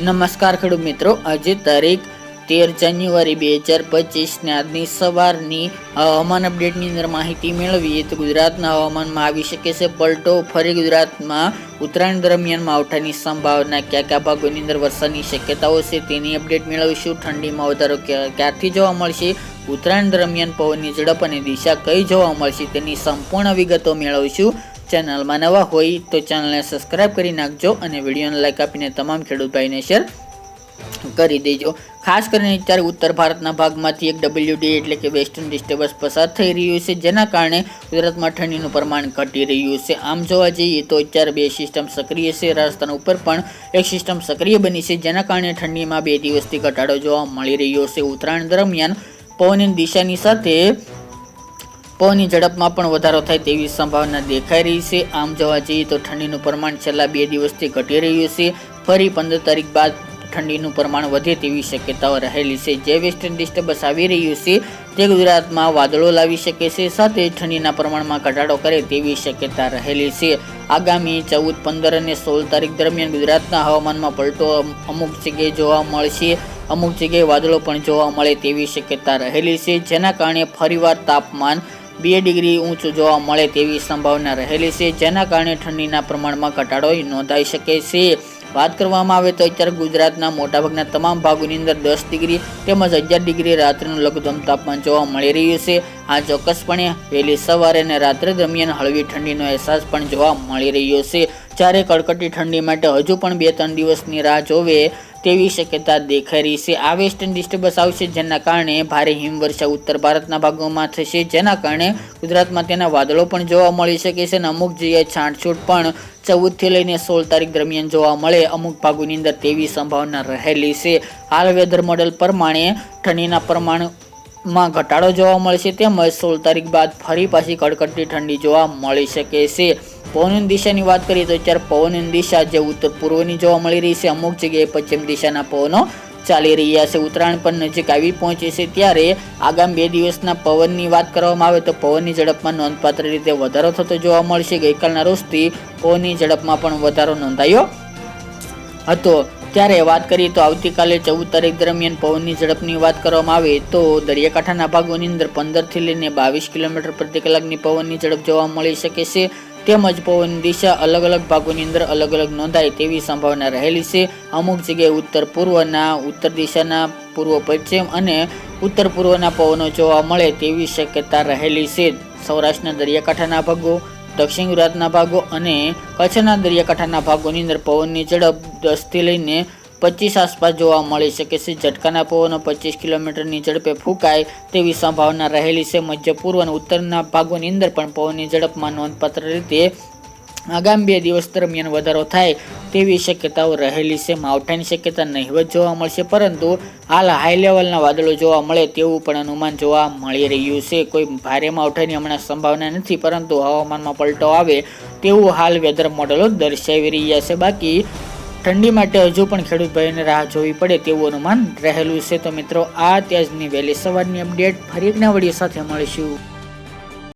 નમસ્કાર ખેડૂત મિત્રો, આજે તારીખ 13 જાન્યુઆરી 2025 ને આજની સવારની હવામાન અપડેટની અંદર માહિતી મેળવીએ તો ગુજરાતના હવામાનમાં આવી શકે છે પલટો. ફરી ગુજરાતમાં ઉત્તરાયણ દરમિયાન માવઠાની સંભાવના, કયા ભાગોની અંદર વરસાદની શક્યતાઓ છે તેની અપડેટ મેળવીશું. ઠંડીમાં વધારો ક્યારથી જોવા મળશે, ઉત્તરાયણ દરમિયાન પવનની ઝડપ અને દિશા કઈ જોવા મળશે તેની સંપૂર્ણ વિગતો મેળવીશું. ચેનલમાં નવા હોય તો ચેનલને સબસ્ક્રાઇબ કરી નાખજો અને વિડીયોને લાઈક આપીને તમામ ખેડૂત ભાઈને શેર કરી દેજો. ખાસ કરીને અત્યારે ઉત્તર ભારતના ભાગમાંથી એક WD એટલે કે વેસ્ટર્ન ડિસ્ટર્બન્સ પસાર થઈ રહ્યું છે, જેના કારણે ગુજરાતમાં ઠંડીનું પ્રમાણ ઘટી રહ્યું છે. આમ જોવા જઈએ તો અત્યારે બે સિસ્ટમ સક્રિય છે. રાજસ્થાન ઉપર પણ એક સિસ્ટમ સક્રિય બની છે, જેના કારણે ઠંડીમાં 2 દિવસથી ઘટાડો જોવા મળી રહ્યો છે. ઉત્તરાયણ દરમિયાન પવનની દિશાની સાથે પવનની ઝડપમાં પણ વધારો થાય તેવી સંભાવના દેખાઈ રહી છે. આમ જોવા જઈએ તો ઠંડીનું પ્રમાણ છેલ્લા 2 દિવસથી ઘટી રહ્યું છે. ફરી 15 તારીખ બાદ ઠંડીનું પ્રમાણ વધે તેવી શક્યતાઓ રહેલી છે. જે વેસ્ટર્ન ડિસ્ટર્બન્સ આવી રહ્યું છે તે ગુજરાતમાં વાદળો લાવી શકે છે, સાથે ઠંડીના પ્રમાણમાં ઘટાડો કરે તેવી શક્યતા રહેલી છે. આગામી 14, 15 અને 16 તારીખ દરમિયાન ગુજરાતના હવામાનમાં પલટો અમુક જગ્યાએ જોવા મળશે. અમુક જગ્યાએ વાદળો પણ જોવા મળે તેવી શક્યતા રહેલી છે, જેના કારણે ફરીવાર તાપમાન 2 ડિગ્રી ઊંચું જોવા મળે તેવી સંભાવના રહેલી છે, જેના કારણે ઠંડીના પ્રમાણમાં ઘટાડો નોંધાઈ શકે છે. વાત કરવામાં આવે તો અત્યારે ગુજરાતના મોટાભાગના તમામ ભાગોની અંદર 10 ડિગ્રી તેમજ 11 ડિગ્રી રાત્રિનું લઘુત્તમ તાપમાન જોવા મળી રહ્યું છે. આ ચોક્કસપણે વહેલી સવારે અને રાત્રે દરમિયાન હળવી ઠંડીનો અહેસાસ પણ જોવા મળી રહ્યો છે. જ્યારે કડકડતી ઠંડી માટે હજુ પણ 2-3 દિવસની રાહ જોવે તેવી શક્યતા દેખાઈ રહી છે. આ વેસ્ટર્ન ડિસ્ટર્બન્સ આવશે, જેના કારણે ભારે હિમવર્ષા ઉત્તર ભારતના ભાગોમાં થશે, જેના કારણે ગુજરાતમાં તેના વાદળો પણ જોવા મળી શકે છે અને અમુક જગ્યાએ છાંટછૂટ પણ 14 થી લઈને 16 તારીખ દરમિયાન જોવા મળે અમુક ભાગોની અંદર તેવી સંભાવના રહેલી છે. હાલ વેધર મોડેલ પ્રમાણે ઠંડીના પ્રમાણમાં ઘટાડો જોવા મળશે, તેમજ 16 તારીખ બાદ ફરી પાછી કડકડતી ઠંડી જોવા મળી શકે છે. પવનની દિશાની વાત કરીએ તો અત્યારે પવનની દિશા જે ઉત્તર પૂર્વની જોવા મળી રહી છે, અમુક જગ્યાએ પશ્ચિમ દિશાના પવનો ચાલી રહ્યા છે. ઉત્તરાયણ પણ નજીક આવી પહોંચી છે, ત્યારે આગામી 2 દિવસના પવનની વાત કરવામાં આવે તો પવનની ઝડપમાં નોંધપાત્ર રીતે વધારો થતો જોવા મળશે. ગઈકાલના રોજથી પવનની ઝડપમાં પણ વધારો નોંધાયો હતો. ત્યારે વાત કરીએ તો આવતીકાલે 14 તારીખ દરમિયાન પવનની ઝડપની વાત કરવામાં આવે તો દરિયાકાંઠાના ભાગોની અંદર 15 થી લઈને 22 કિલોમીટર પ્રતિ કલાકની પવનની ઝડપ જોવા મળી શકે છે, તેમજ પવનની દિશા અલગ અલગ ભાગોની અંદર અલગ અલગ નોંધાય તેવી સંભાવના રહેલી છે. અમુક જગ્યાએ ઉત્તર પૂર્વના, ઉત્તર દિશાના, પૂર્વ પશ્ચિમ અને ઉત્તર પૂર્વના પવનો જોવા મળે તેવી શક્યતા રહેલી છે. સૌરાષ્ટ્રના દરિયાકાંઠાના ભાગો, દક્ષિણ ગુજરાતના ભાગો અને કચ્છના દરિયાકાંઠાના ભાગોની અંદર પવનની ઝડપ 10 થી લઈને 25 આસપાસ જોવા મળી શકે છે. ઝટકાના પવનો 25 કિલોમીટરની ઝડપે ફૂંકાય તેવી સંભાવના રહેલી છે. મધ્ય પૂર્વ અને ઉત્તરના ભાગોની અંદર પણ પવનની ઝડપમાં નોંધપાત્ર રીતે આગામી 2 દિવસ દરમિયાન વધારો થાય તેવી શક્યતાઓ રહેલી છે. માવઠાની શક્યતા નહિવત જોવા મળશે, પરંતુ હાલ હાઈ લેવલના વાદળો જોવા મળે તેવું પણ અનુમાન જોવા મળી રહ્યું છે. કોઈ ભારે માવઠાની હમણાં સંભાવના નથી, પરંતુ હવામાનમાં પલટો આવે તેવું હાલ વેધર મોડેલો દર્શાવી રહ્યા છે. બાકી ઠંડી માટે હજુ પણ ખેડૂત ભાઈઓને રાહ જોવી પડે તેવું અનુમાન રહેલું છે. તો મિત્રો, આ ત્યાજની વહેલી સવારની અપડેટ. ફરી એક નવા વિડીયો સાથે મળીશું.